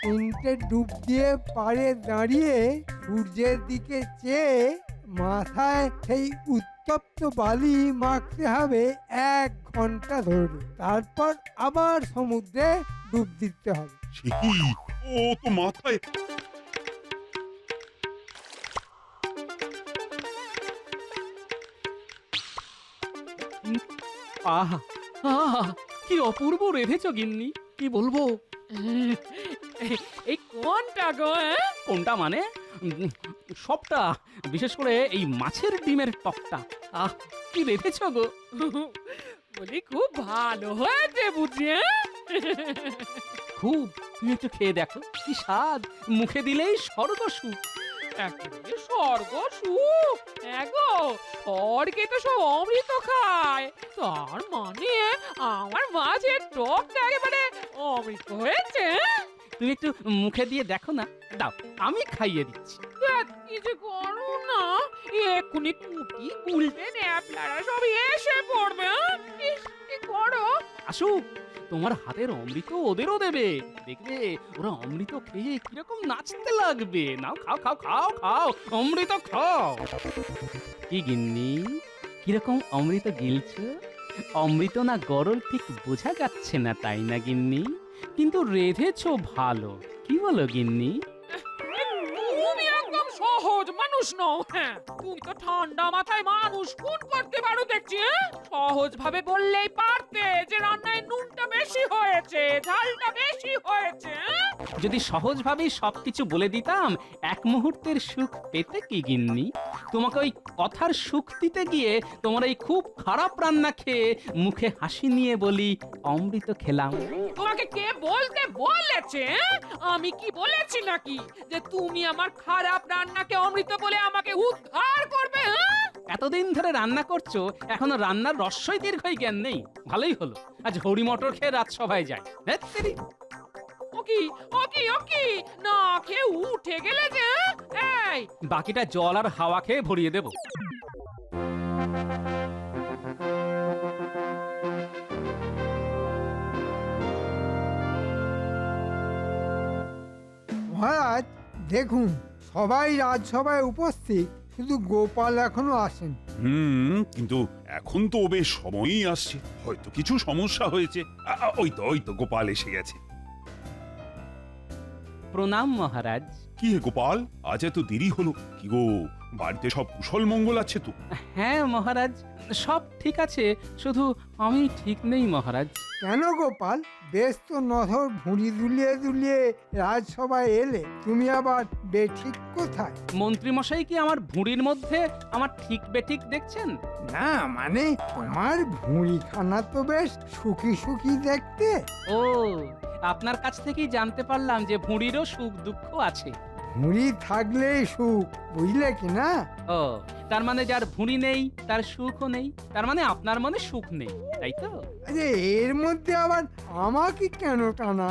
তিনটে ডুব দিয়ে পাড়ে দাঁড়িয়ে সূর্যের দিকে চেয়ে মাথায় সেই উত্তপ্ত বালি মাখতে হবে 1 ঘন্টা ধরে। তারপর আবার সমুদ্রে ডুব দিতে হবে। সে কি? ও তো মাথায়। আহা আহা কি অপূর্ব রেধেছ গিন্নি, কি বলবো। এই কোনটা গো? কোনটা মানে সবটা, বিশেষ করে এই মাছের ডিমের টকটা। আহ কি রেধেছ গো। বলি খুব ভালো হয়েছে বুঝি। খুব, তুমি একটু খেয়ে দেখো, কি স্বাদ, মুখে দিলেই স্বর্গ সুখ। একেবারে স্বর্গ সুখ। এগো স্বর্গে তো সব অমৃত খায়, তার মানে আমার মাছের টকটা একেবারে অমৃত হয়েছে। তুমি একটু মুখে দিয়ে দেখো না, দাও আমি খাইয়ে দিচ্ছি। কি যে করো না, এক্ষুনি কুটি গুলতে ন্যাপলারা সব এসে পড়বে। ইস, কি করো? আসুক, তোমার হাতের অমৃত ওদেরও দেবে, দেখবে ওরা অমৃত খেয়ে কিরকম নাচতে লাগবে। নাও খাও খাও খাও খাও, অমৃত খাও। কি গিন্নি, কিরকম অমৃত গিলছো? অমৃত না গরল ঠিক বোঝা যাচ্ছে না, তাই না গিন্নি? কিন্তু রেধেছো ভালো, কি বলো গিন্নি? তুমি একদম সহজ মানুষ নও। হ্যাঁ, তুমি তো ঠান্ডা মাথায় মানুষ খুন করতে পারো দেখছি। সহজ ভাবে বললেই পারতে যে রান্নায় নুনটা বেশি হয়েছে, ঝালটা বেশি হয়েছে। যদি সহজভাবেই সবকিছু বলে দিতাম, এক মুহূর্তের সুখ পেতে কি গিন্নি? তোমাকে ওই কথার সুখ দিতে গিয়ে তোমার এই খুব খারাপ রান্না খেয়ে মুখে হাসি নিয়ে বলি অমৃত খেলাম। তোমাকে কে বলতে বলেছে? আমি কি বলেছি নাকি যে তুমি আমার খারাপ রান্নাকে অমৃত বলে আমাকে উদ্ধার করবে? এতদিন ধরে রান্না করছো, এখনো রান্নার রস্যই দীর্ঘই জ্ঞান নেই। ভালোই হলো আজ হরি মটর খেয়ে রাজসভায় যাই। ধ্যাৎ তেরি। ওকি ওকি ওকি না খেয়ে উঠে গেলে যে। এই বাকিটা জল আর হাওয়া খেয়ে ভরিয়ে দেব। মহারাজ দেখুন, সবাই রাজসভায় উপস্থিত, শুধু গোপাল এখনো আসেন। কিন্তু এখন তো বেশ সময়ই আসছে, হয়তো কিছু সমস্যা হয়েছে। ওই তো গোপাল এসে গেছে। প্রণাম মহারাজ। কি হে গোপাল, আজ এত দেরি হলো? কি গো, বাড়িতে সব কুশল মঙ্গল আছে তো? হ্যাঁ মহারাজ, সব ঠিক আছে, শুধু আমি ঠিক নেই মহারাজ। কেন গোপাল, বেশ তো নধর ভুঁড়ি দুলিয়ে দুলিয়ে রাজসভায় এলে, তুমি আবার বেঠিক কোথায়? মন্ত্রীমশাই কি আমার ভুঁড়ির মধ্যে আমার ঠিক বেঠিক দেখছেন? না মানে তোমার ভুঁড়িখানা তো বেশ সুখী সুখী দেখতে। ও, আপনার কাছ থেকেই জানতে পারলাম যে ভুঁড়িরও সুখ দুঃখ আছে। ভুঁড়ি থাকলেই সুখ, বুঝলে কি না? ও, তার মানে যার ভুঁড়ি নেই তার সুখও নেই, তার মানে আপনার মনে সুখ নেই, তাই তো? আরে এর মধ্যে আবার আমাকে কেন টানা?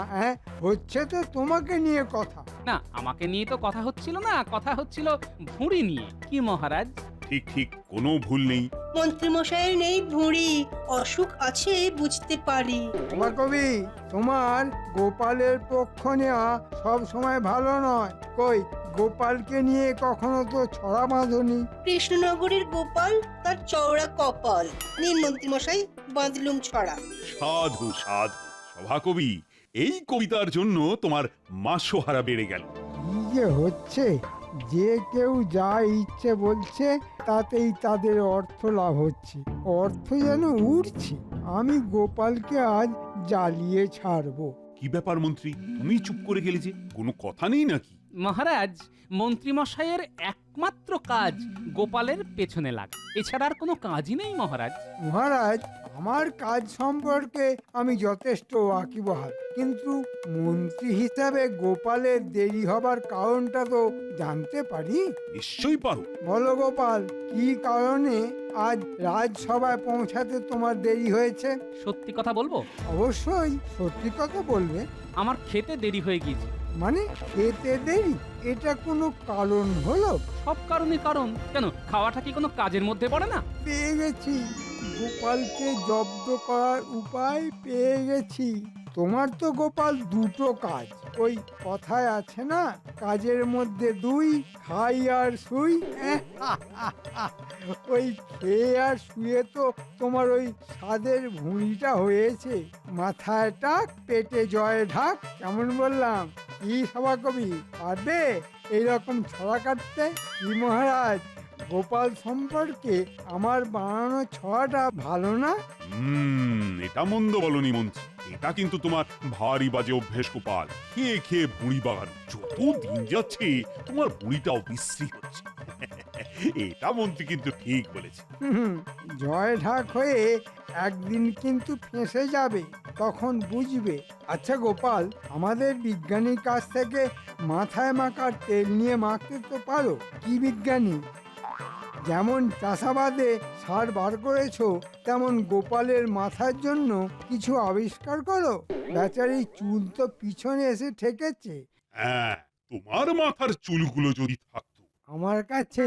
হচ্ছে তো তোমাকে নিয়ে কথা। না, আমাকে নিয়ে তো কথা হচ্ছিল না, কথা হচ্ছিল ভুঁড়ি নিয়ে। কি মহারাজ? ঠিক ঠিক, কোনো ভুল নেই। মন্ত্রীমশাইয়ের নেই ভুঁড়ি, অসুখ আছে বুঝতে পারি। তোমার কবি, তোমার গোপালের পক্ষ নেওয়া সব সময় ভালো নয়। কই, গোপালকে নিয়ে কখনো তো ছড়া বাঁধনি। কৃষ্ণনগরের গোপাল তার চওড়া কপাল। নিন মন্ত্রীমশাই, বাঁধলুম ছড়া। সাধু সাধু। সভাকবি, এই কবিতার জন্য তোমার মাসোহারা বেড়ে গেল। কি যে হচ্ছে, যে কেউ যা ইচ্ছে বলছে তাতেই তাদের অর্থ লাভ হচ্ছে, অর্থ যেন উঠছে। আমি গোপালকে আজ জ্বালিয়ে ছাড়বো। কি ব্যাপার মন্ত্রী, তুমি চুপ করে গেলে যে? কোনো কথা নেই নাকি? মহারাজ, মন্ত্রীমশাইয়ের একমাত্র কাজ গোপালের পেছনে লাগা, এছাড়া আর কোনো কাজই নেই মহারাজ। মহারাজ, আমার কাজ সম্পর্কে আমি যথেষ্ট ওয়াকিবহাল, কিন্তু মন্ত্রী হিসাবে গোপালের দেরি হবার কারণটা তো জানতে পারি? নিশ্চয়ই পারো। বলো গোপাল, কি কারণে আজ রাজসভায় পৌঁছাতে তোমার দেরি হয়েছে? সত্যি কথা বলবো, অবশ্যই সত্যি কথা বলবে। আমার খেতে দেরি হয়ে গিয়েছে। মানে খেতে দেরি? এটা কোনো কারণ হলো? সব কারণই কারণ। কেন, খাওয়াটা কি কোনো কাজের মধ্যে পড়ে না? পেয়ে গেছি, গোপালকে জব্দ করার উপায় পেয়ে গেছি। তোমার তো গোপাল দুটো কাজ, ওই কথায় আছে না, কাজের মধ্যে দুই, খাই আর শুই। ওই খেয়ে আর শুয়ে তো তোমার ওই স্বাদের ভুঁড়িটা হয়েছে। মাথায় টাক, পেটে জয় ঢাক। কেমন বললাম? কি সভা কবি, পারবে এইরকম ছড়া কাটতে? কি মহারাজ, গোপাল সম্পর্কে আমার বানানো ছড়াটা ভালো না? এটা মন্দ বলনি মন্ত্রী, এটা কিন্তু তোমার ভারী বাজে অভ্যেস গোপাল। খেয়ে খেয়ে বুড়ি বাগান, যত দিন যাচ্ছে তোমার বুড়িটাও বিশ্রী হচ্ছে। এটা মন্ত্রী কিন্তু ঠিক বলেছে। জয় ঢাক হয়ে একদিন কিন্তু ফেঁসে যাবে, তখন বুঝবে। আচ্ছা গোপাল, আমাদের বিজ্ঞানীর কাছ থেকে মাথায় মাখার তেল নিয়ে মাখতে তো পারো। কি বিজ্ঞানী? যেমন চাষাবাদে সার বার করেছো, তেমন গোপালের মাথার জন্য কিছু আবিষ্কার করো। বেচারি চুল তো পিছনে এসে ঠেকেছে। হ্যাঁ, তোমার মাথার চুলগুলো যদি থাকতো। আমার কাছে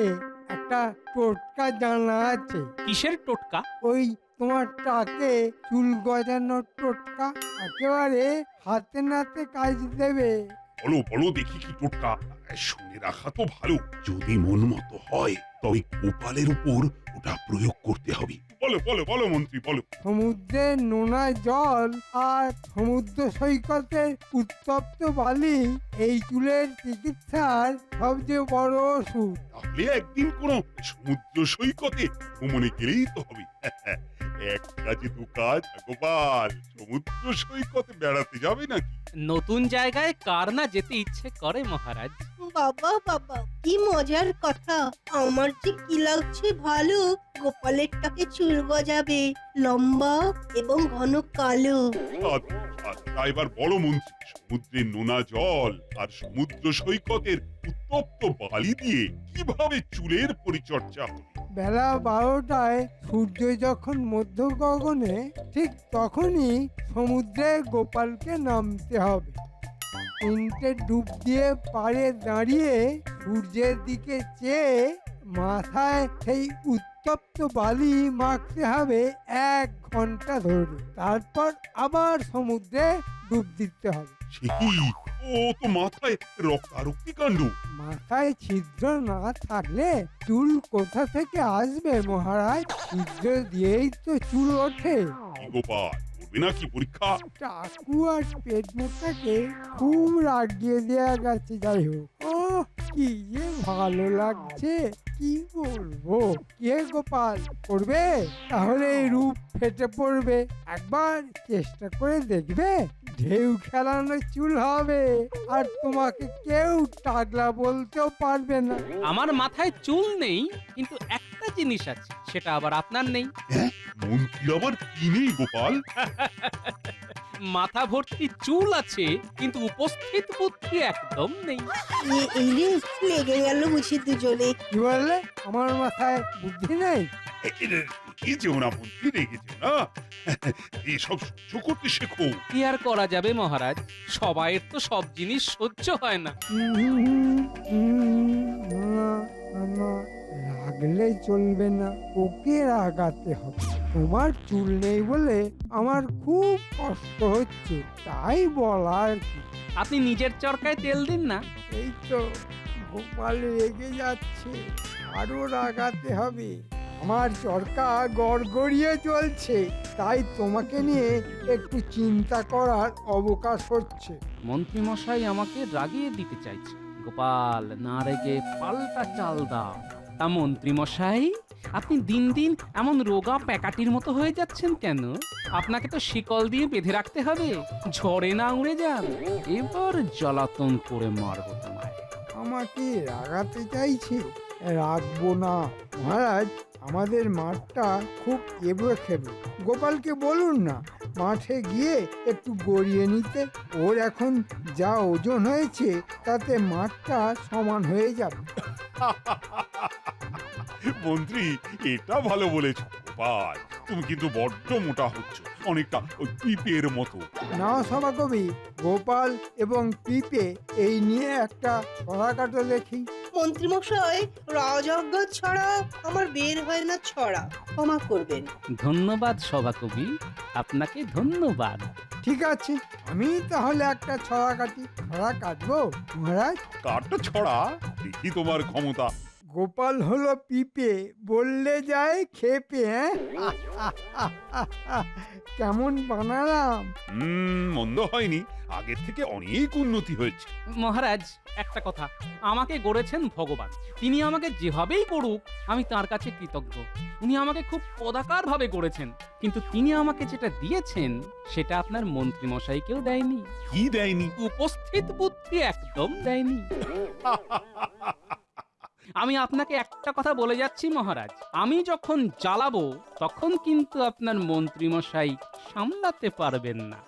একটা টোটকা জানা আছে। কিসের টোটকা? ওই তোমার টাকে চুল গজানোর টোটকা, একেবারে হাতে নাতে কাজ দেবে। বলো বলো দেখি কি টোটকা। শুনে রাখা তো ভালো, যদি মন মতো হয় তবে গোপালের উপর ওটা প্রয়োগ করতে হবে। বলো বলো বলো মন্ত্রী বলো। সমুদ্রের নোনা জল আর সমুদ্র সৈকতের উত্তপ্ত বালি এই চুলের চিকিৎসার সবচেয়ে বড় ওষুধ। তাহলে একদিন কোন সমুদ্র সৈকতে ভ্রমণে গেলেই তো হবে। এক কাজে দু কাজ গোপাল, সমুদ্র সৈকতে বেড়াতে যাবে নাকি? নতুন জায়গায় কার না যেতে ইচ্ছে করে মহারাজ। বাবা বাবা, কি মজার কথা। আমার যে কি লাগছে ভালো। গোপালের টাকে চুল গজাবে, লম্বা এবং ঘন কালো। সাধু, তা এবার বলো মন্ত্রী, সমুদ্রের নোনা জল আর সমুদ্র সৈকতের উত্তপ্ত বালি দিয়ে কিভাবে চুলের পরিচর্যা হবে? বেলা 12টায় সূর্য যখন মধ্য গগনে, ঠিক তখনই সমুদ্রে গোপালকে নামতে হবে। 3টে ডুব দিয়ে পাড়ে দাঁড়িয়ে সূর্যের দিকে চেয়ে মাথায় সেই উত্তপ্ত বালি মাখতে হবে 1 ঘন্টা ধরে। তারপর আবার সমুদ্রে ডুব দিতে হবে। সে কি? ও তো মাথায় রক্তারক্তি কাণ্ড। মাথায় ছিদ্র না থাকলে চুল কোথা থেকে আসবে মহারাজ? ছিদ্র দিয়েই তো চুল ওঠে। কি গোপাল, করবে নাকি পরীক্ষা? টাকু আর পেট মোটাকে খুব রাগিয়ে দেয়া গেছে। যাই হোক, ও কি যে ভালো লাগছে, কি বলবো। কে গোপাল, করবে? তাহলে এই রূপ ফেটে পড়বে। একবার চেষ্টা করে দেখবে, ঢেউ খেলানো চুল হবে, আর তোমাকে কেউ টাগলা বলতেও পারবে না। আমার মাথায় চুল নেই, কিন্তু একটা জিনিস আছে, সেটা আবার আপনার নেই। মন্ত্রী আবার কি নেই গোপাল? মাথা ভর্তি চুল আছে, কিন্তু উপস্থিত বুদ্ধি একদম নেই। এই রে, লেগে গেল বুঝি দুজনে। কি বললে? আমার মাথায় বুদ্ধি নেই? এই যে ওরা মন্ত্রী রেখেছে না, এসব সহ্য করতে শেখো। কি আর করা যাবে মহারাজ, সবাইয়ের তো সব জিনিস সহ্য হয় না। না, রাগলে চলবে না, ওকে রাগাতে হবে। তোমার চুল নেই বলে আমার খুব কষ্ট হচ্ছে, তাই বলা আর কি। আপনি নিজের চরকায় তেল দিন না। এই তো গোপাল রেগে যাচ্ছে, আরো রাগাতে হবে। আমার চরকা গড়গড়িয়ে চলছে, তাই তোমাকে নিয়ে একটু চিন্তা করার অবকাশ হচ্ছে। মন্ত্রী মশাই আমাকে রাগিয়ে দিতে চাইছে। গোপাল, না রেগে পাল্টা চাল দাও। তা মন্ত্রী মশাই, আপনি দিন দিন এমন রোগা প্যাকাটির মতো হয়ে যাচ্ছেন কেন? আপনাকে তো শিকল দিয়ে বেঁধে রাখতে হবে, ঝড়ে না উড়ে যান। এবার জ্বালাতন করে মারবো তোমায়। আমাকে রাগাতে চাইছে? রাখবো না মহারাজ। আমাদের মাঠটা খুব এবড়ো খেবড়ো। গোপালকে বলুন না মাঠে গিয়ে একটু গড়িয়ে নিতে। ওর এখন যা ওজন হয়েছে তাতে মাঠটা সমান হয়ে যাবে। মন্ত্রী, এটা ভালো বলেছ গোপাল, তুমি কিন্তু বড্ড মোটা হচ্ছ। অনেকটা ওই পিপের মতো। না সভাকবি, গোপাল এবং পিপে এই নিয়ে একটা ছড়া কাটো দেখি। মন্ত্রীমশাই, রাজজ্ঞ ছাড়া আমার বের হয় না ছড়া, ক্ষমা করবেন। ধন্যবাদ সভাকবি, আপনাকে ধন্যবাদ। ঠিক আছে, আমি তাহলে একটা ছড়া কাটি। ছড়া কাটবো মহারাজ? কারটা ছড়া, দেখি তোমার ক্ষমতা। গোপাল হলো পিপে, বললে যায় খেপে। কেমন বানালাম? মন্দ হয়নি, আগের থেকে অনেক উন্নতি হয়েছে। মহারাজ, একটা কথা, আমাকে গড়েছেন ভগবান। তিনি আমাকে যেভাবেই করুক আমি তার কাছে কৃতজ্ঞ। উনি আমাকে খুব পদাকার ভাবে গড়েছেন, কিন্তু তিনি আমাকে যেটা দিয়েছেন সেটা আপনার মন্ত্রী মশাইকেও দেয়নি। কি দেয়নি? উপস্থিত বুদ্ধি একদম দেয়নি। আমি আপনাকে একটা কথা বলে যাচ্ছি মহারাজ, আমি যখন জ্বালাবো তখন কিন্তু আপনার মন্ত্রী মশাই সামলাতে পারবেন না।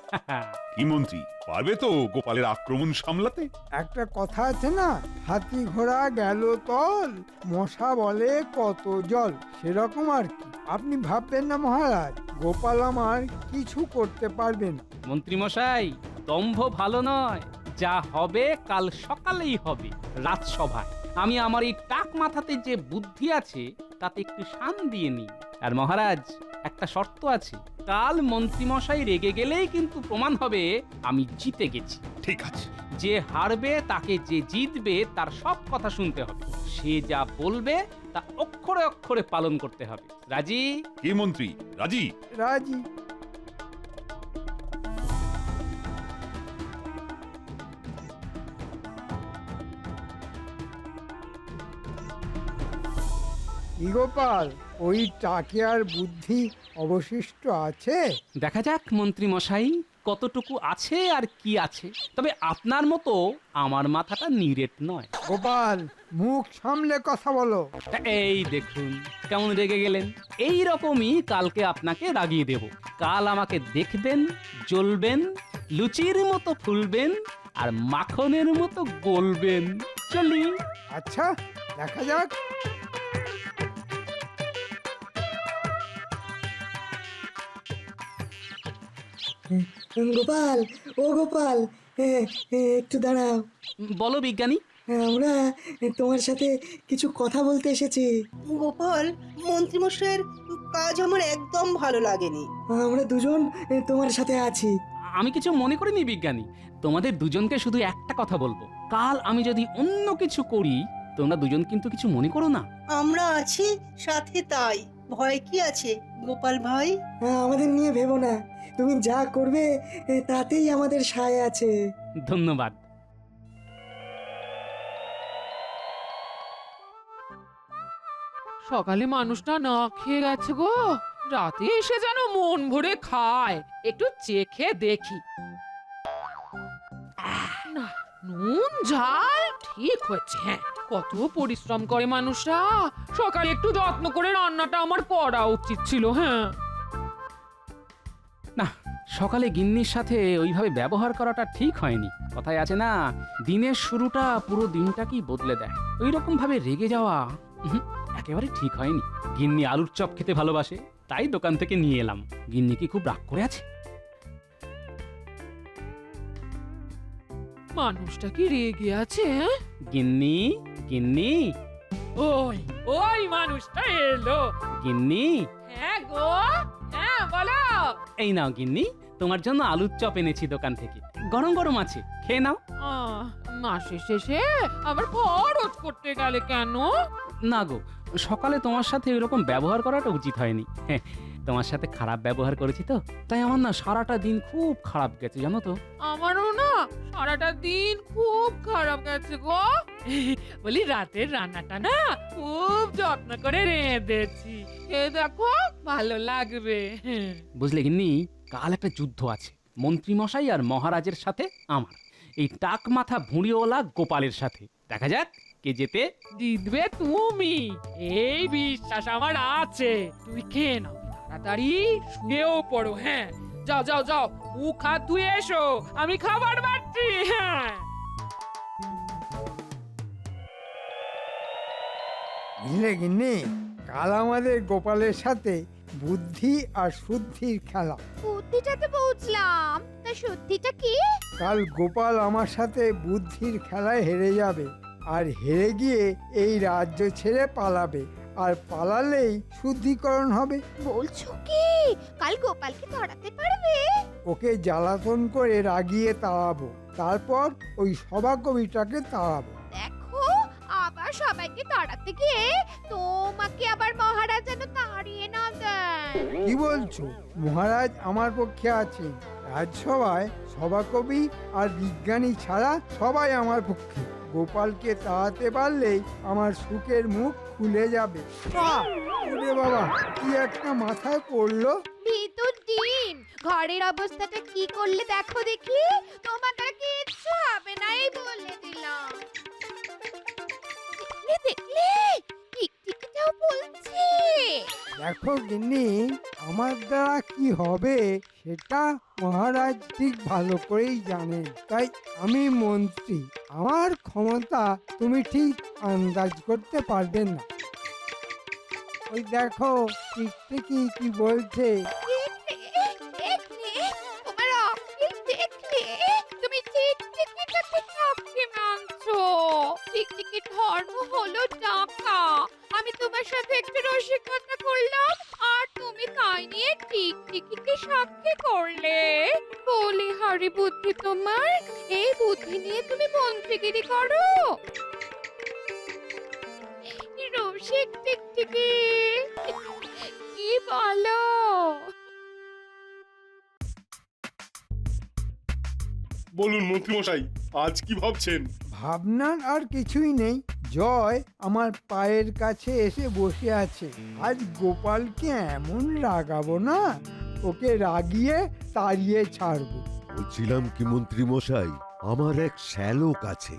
কি মন্ত্রী, পারবে তো গোপালের আক্রমণ সামলাতে? একটা কথা আছে না, হাতি ঘোড়া গেল তল, মশা বলে কত জল, সেরকম আর কি। আপনি ভাববেন না মহারাজ, গোপাল আমার কিছু করতে পারবে না। মন্ত্রী মশাই, দম্ভ ভালো নয়, যা হবে কাল সকালেই হবে রাজসভায়। আমি আমার এই টাক মাথাতে যে বুদ্ধি আছে তাতে একটু শান দিয়ে নিই। আর মহারাজ, একটা শর্ত আছে, কাল মন্ত্রী মশাই রেগে গেলেই কিন্তু প্রমাণ হবে আমি জিতে গেছি। ঠিক আছে। যে হারবে তাকে যে জিতবে তার সব কথা শুনতে হবে, সে যা বলবে তা অক্ষরে অক্ষরে পালন করতে হবে। রাজি? কি মন্ত্রী, রাজি? রাজি। কি গোপাল, ওই টাকে আর বুদ্ধি অবশিষ্ট আছে? দেখা যাক মন্ত্রী মশাই কতটুকু আছে আর কি আছে। তবে আপনার মতো আমার মাথাটা নিরেট নয়। গোপাল, মুখ সামলে কথা বলো। তা এই দেখুন কেমন রেগে গেলেন। এই রকমই কালকে আপনাকে রাগিয়ে দেব। কাল আমাকে দেখবেন, জ্বলবেন, লুচির মতো ফুলবেন আর মাখনের মতো গলবেন। চলি। আচ্ছা, দেখা যাক। গোপাল, ও গোপাল, একটু দাঁড়াও। বলো বিজ্ঞানী। আমরা তোমার সাথে কিছু কথা বলতে এসেছি। গোপাল, মন্ত্রীমশাইয়ের কাজ আমার একদম ভালো লাগেনি। আমরা দুজন তোমার সাথে আছি। আমি কিছু মনে করিনি বিজ্ঞানী, তোমাদের দুজনকে শুধু একটা কথা বলবো, কাল আমি যদি অন্য কিছু করি তোমরা দুজন কিন্তু কিছু মনে করো না। আমরা আছি সাথে, তাই ভয় কি আছে গোপাল ভাই? আমাদের নিয়ে ভেবো না, তুমি যা করবে তাতেই আমাদের সায় আছে। ধন্যবাদ। সকালে মানুষটা না খেয়ে গেছে গো, রাতে এসে যেন মন ভরে খায়। একটু চেখে দেখি। না, নুন ঝাল ঠিক হয়েছে। হ্যাঁ, কত পরিশ্রম করে মানুষরা, সকালে একটু যত্ন করে রান্নাটা আমার করা উচিত ছিল। হ্যাঁ, না, সকালে গিন্নির সাথে ওইভাবে ব্যবহার করাটা ঠিক হয়নি। কথায় আছে না, দিনের শুরুটা পুরো দিনটাকেই বদলে দেয়। ওই রকম ভাবে রেগে যাওয়া একেবারে ঠিক হয়নি। গিন্নি আলুর চপ খেতে ভালোবাসে, তাই দোকান থেকে নিয়ে এলাম। গিন্নি কি খুব রাগ করে আছে? মানুষটা কি রেগে আছে? হ্যাঁ? গিন্নি, গিন্নি, ওই ওই মানুষটা এলো। গিন্নি, হ্যাঁ গো, হ্যাঁ বলো। এই নাও গিন্নি, তোমার জন্য আলুর চপ এনেছি দোকান থেকে, গরম গরম আছে, খেয়ে নাও। মাসের শেষে আবার খরচ করতে গেলে কেন? না গো, সকালে তোমার সাথে এরকম ব্যবহার করাটা উচিত হয়নি। হ্যাঁ, তোমার সাথে খারাপ ব্যবহার করেছি তো, তাই আমার না সারাটা দিন খুব খারাপ গেছে জানো তো। আমারও না সারাটা দিন খুব খারাপ গেছে গো। বলি রাতের রান্নাটা না খুব যত্ন করে রেঁধেছি, খেয়ে দেখো ভালো লাগবে। বুঝলে গিন্নি, কাল একটা যুদ্ধ আছে মন্ত্রী মশাই আর মহারাজের সাথে আমার, এই টাক মাথা ভুঁড়িওয়ালা গোপালের সাথে। দেখা যাক কে জেতে। জিতবে তুমি, এই বিশ্বাস আমার আছে। তুই খেয়ে নাও, তাড়াতাড়ি শুয়েও পড়ো। হ্যাঁ, যাও যাও যাও, মুখ হাত ধুয়ে এসো, আমি খাবার বাড়ছি। হ্যাঁ, বুঝলে গিন্নি, কাল আমাদের গোপালের সাথে বুদ্ধি আর শুদ্ধির খেলা। বুদ্ধিটাতে বুঝলাম, তা সত্যিটা কি? কাল গোপাল আমার সাথে বুদ্ধির খেলায় হেরে যাবে, আর হেরে গিয়ে এই রাজ্য ছেড়ে পালাবে, আর পালালেই শুদ্ধিকরণ হবে। বলছো কি কাল গোপালকে ধরাতে পারবে? ওকে জ্বালাতন করে রাগিয়ে তাড়াবো, তারপর ওই সভাকবিটাকে তাড়াবো। দেখো, আবার সবাইকে তাড়াতে গিয়ে তোমাকে আবার মহারাজ যেন তাড়িয়ে না দেয়। কি বলছো? মহারাজ আমার পক্ষে আছেন। রাজসভায় সভাকবি আর বিজ্ঞানী ছাড়া সবাই আমার পক্ষে। গোপালকে তাড়াতে পারলেই আমার সুখের মুখ খুলে যাবে। ওরে বাবা, কি একটা মাথায় পড়লো! ভিতর ডিম, ঘরের অবস্থাটা কি করলে দেখো দেখি। তোমার দ্বারা কিচ্ছু হবে না, এই বলে দিলাম। দেখলে দেখলে, টিকটিকিটাও বলছে। দেখো গিন্নি, আমার দ্বারা কি হবে সেটা মহারাজ ঠিক ভালো করেই জানেন। তাই আমি মন্ত্রী, আমার ক্ষমতা তুমি ঠিক আন্দাজ করতে পারবে না। ওই দেখো টিকটিকি কি বলছে। দেখলে, তোমার অকিল দেখলে, তুমি টিকটিকিটাকে সাক্ষী মানছো। টিকটিকির ধর্ম হলো ডাকা। আমি তোমার সাথে একটু রসিকতা করলাম, আর তুমি তাই নিয়ে টিকটিকিকে সাক্ষী করলে। বলি হারি বুদ্ধি তোমার, এই বুদ্ধি নিয়ে তুমি মন্ত্রীগিরি করো। রসিক টিকটিকি, কি বলো? বলুন মন্ত্রীমশাই, আজ কি ভাবছেন? ভাবনার আর কিছুই নেই। জয় আমার পায়ের কাছে এসে বসে আছে। আজ গোপালকে এমন রাগাবো না, ওকে রাগিয়ে তাড়িয়ে ছাড়বো। বলছিলাম কি মন্ত্রী মশাই, আমার এক শ্যালক আছে,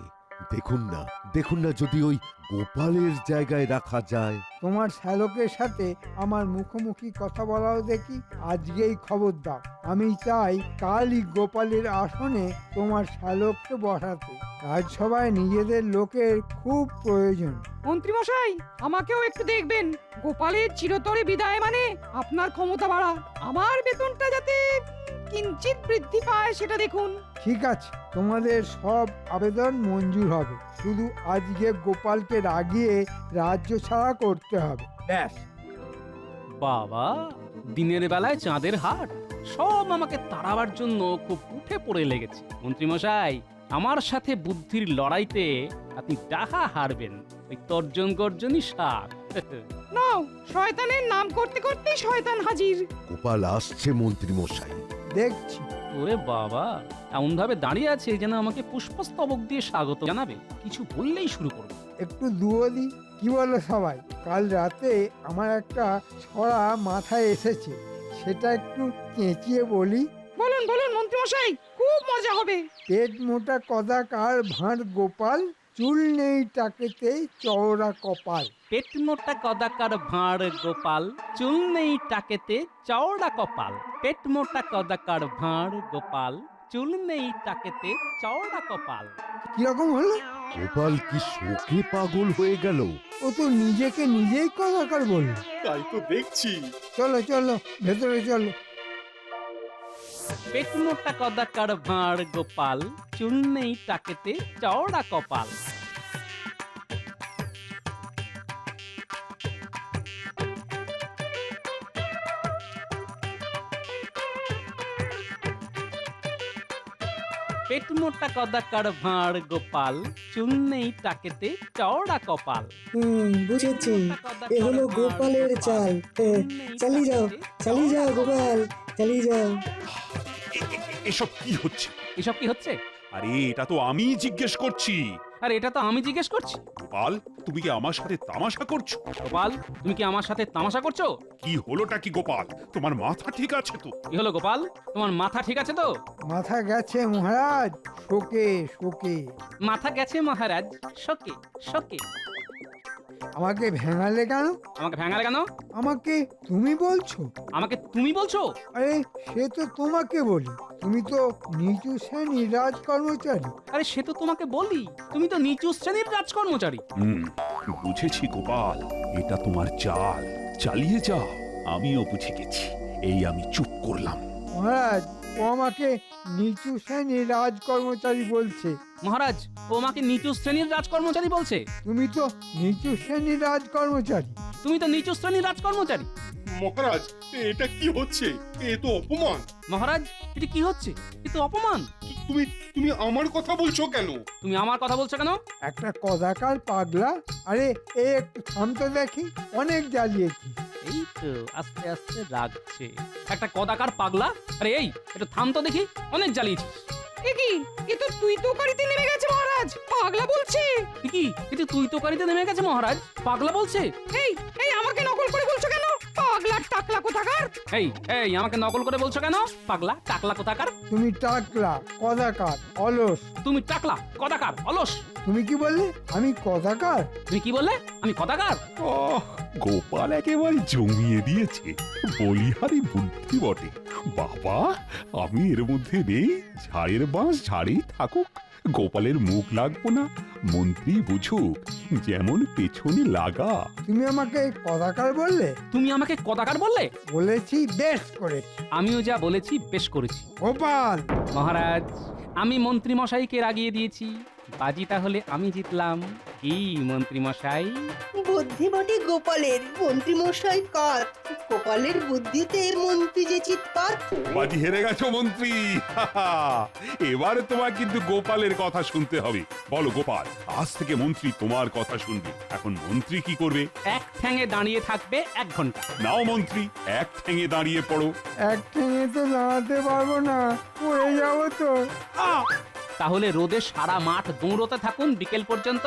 দেখুন না যদি ওই গোপালের জায়গায় রাখা যায়। তোমার শ্যালকের সাথে আমার মুখোমুখি কথা বলাও দেখি। আজকেই খবর দাও। আমি চাই কালই গোপালের আসনে তোমার শ্যালককে বসাতে। রাজসভায় নিজেদের লোকের খুব প্রয়োজন। মন্ত্রীমশাই, আমাকেও একটু দেখবেন। গোপালের চিরতরে বিদায় মানে আপনার ক্ষমতা বাড়া। আমার বেতনটা যাতে কিঞ্চিত বৃদ্ধি পায় সেটা দেখুন। ঠিক আছে, তোমাদের সব আবেদন মঞ্জুর হবে। শুধু আজকে গোপালকে রাগিয়ে রাজ্য ছাড়া করতে হবে, ব্যাস। বাবা, দিনের বেলায় চাঁদের হাট, সব আমাকে তাড়াবার জন্য খুব উঠে পড়ে লেগেছে। মন্ত্রীমশাই, আমার সাথে বুদ্ধির লড়াইতে আপনি টাকা হারবেন, ওই তর্জন গর্জনই সার। নাও, শয়তানের নাম করতে করতেই শয়তান হাজির। গোপাল আসছে মন্ত্রী মশাই। দেখছি। ওরে বাবা, এমন ভাবে দাঁড়িয়ে আছে যেন আমাকে পুষ্পস্তবক দিয়ে স্বাগত জানাবে। কিছু বললেই শুরু করবে। একটু দুয়ো দি। কি বলো সবাই? কাল রাতে আমার একটা ছড়া মাথায় এসেছে, সেটা একটু চেঁচিয়ে বলি। বলুন বলুন মন্ত্রীমশাই, খুব মজা হবে। পেট মোটা কদাকার ভাঁড় গোপাল, চুল নেই টাকেতে চওড়া কপাল। পেট মোটা কদাকার ভাঁড় গোপাল, চুল নেই টাকেতে চওড়া কপাল। পেট মোটা কদাকার ভাঁড় গোপাল, চুল নেই টাকেতে চওড়া কপাল। কিরকম হলো? গোপাল কি শোকে পাগল হয়ে গেল? ও তো নিজেকে নিজেই কদাকার বলল। তাই তো দেখছি। চলো চলো, ভেতরে চলো। পেট মোটা কদাকার ভাঁড় গোপাল, চুল নেই টাকেতে চওড়া কপাল। পেট মোটা কদাকার ভাঁড় গোপাল, চুল নেই টাকেতে চওড়া কপাল। বুঝেছি, এ হলো গোপালের চাল। চালিয়ে যাও গোপাল, চালিয়ে যাও। এসব কি হচ্ছে? এসব কি হচ্ছে? আরে এটা তো আমি জিজ্ঞেস করছি। আর এটা তো আমি জিজ্ঞেস করছি। গোপাল, তুমি কি আমার সাথে তামাশা করছো? গোপাল, তুমি কি আমার সাথে তামাশা করছো? কি হলোটা কি গোপাল? তোমার মাথা ঠিক আছে তো? কি হলো গোপাল, তোমার মাথা ঠিক আছে তো? মাথা গেছে মহারাজ, শোকে শোকে। মাথা গেছে মহারাজ, শোকে শোকে। আমাকে ভেঙালে কেন? আমাকে ভেঙালে কেন? আমাকে তুমি বলছো? আমাকে তুমি বলছো? আরে সে তো তোমাকে বলি, তুমি তো নিচু শ্রেণীর রাজকর্মচারী। আরে সে তো তোমাকে বলি, তুমি তো নিচু শ্রেণীর রাজকর্মচারী। বুঝেছি গোপাল, এটা তোমার চাল, চালিয়ে যাও। আমিও বুঝে গেছি। এই আমি চুপ করলাম। মহারাজ, ও আমাকে নিচু শ্রেণীর রাজকর্মচারী বলছে। মহারাজ, ও আমাকে নিচু শ্রেণীর রাজকর্মচারী বলছে। তুমি তো নিচু শ্রেণীর রাজকর্মচারী। তুমি তো নিচু শ্রেণীর রাজকর্মচারী। মহারাজ, এটা কি হচ্ছে? এ তো অপমান। মহারাজ, এটা কি হচ্ছে? এ তো অপমান। তুমি তুমি আমার কথা বলছো কেন? তুমি আমার কথা বলছো কেন? একটা কদাকার পাগলা। আরে এ একটু থামতে দেখি, অনেক জ্বালিয়েছি। এই তো আস্তে আস্তে লাগছে। একটা কদাকার পাগলা। আরে এই, একটু থাম তো দেখি, অনেক জ্বালিয়েছিস। এ কি, এ তো তুই তো কারিতে নেমে গেছে মহারাজ, পাগলা বলছে। এ কি, এটা তুই তো কারিতে নেমে গেছে মহারাজ, পাগলা বলছে। এই এই আমাকে নকল করে বলছো কেন? পাগলা টাকলা কোথাকার। এই এই আমাকে নকল করে বলছো কেন? পাগলা টাকলা কোথাকার। তুমি টাকলা, কদাকার, অলস। তুমি টাকলা কদাকার অলস। তুমি কি বললে? আমি কদাকার? তুমি কি বললে? আমি কদাকার? গোপাল একেবারে জমিয়ে দিয়েছে। বলিহারি বুদ্ধি বটে। বাবা, আমি এর মধ্যে নেই। ঝাড়ের বাঁশ ঝাড়েই থাকুক, গোপালের মুখ লাগবো না। মন্ত্রী বুঝুক, যেমন পেছনে লাগা। তুমি আমাকে কদাকার বললে? তুমি আমাকে কদাকার বললে? বলেছি, বেশ করেছি। আমিও যা বলেছি বেশ করেছি। গোপাল, মহারাজ, আমি মন্ত্রী মশাইকে রাগিয়ে দিয়েছি। বাজি তাহলে আমি জিতলাম। কি মন্ত্রী মশাই? বুদ্ধি বটে গোপালের, মন্ত্রী মশাই কাত। গোপালের বুদ্ধিতে মন্ত্রী যে চিৎপাত। বাজি হেরে গেছো মন্ত্রী। এবারে তোমার কিন্তু গোপালের কথা শুনতে হবে। বলো গোপাল, আজ থেকে মন্ত্রী তোমার কথা শুনবে। এখন মন্ত্রী কি করবে? এক ঠ্যাঙে দাঁড়িয়ে থাকবে 1 ঘন্টা। নাও মন্ত্রী, এক ঠ্যাঙে দাঁড়িয়ে পড়ো। এক ঠেঙে তো দাঁড়াতে পারবো না, পড়ে যাবো তো। তাহলে রোদে সারা মাঠ দৌড়তে থাকুন বিকেল পর্যন্ত।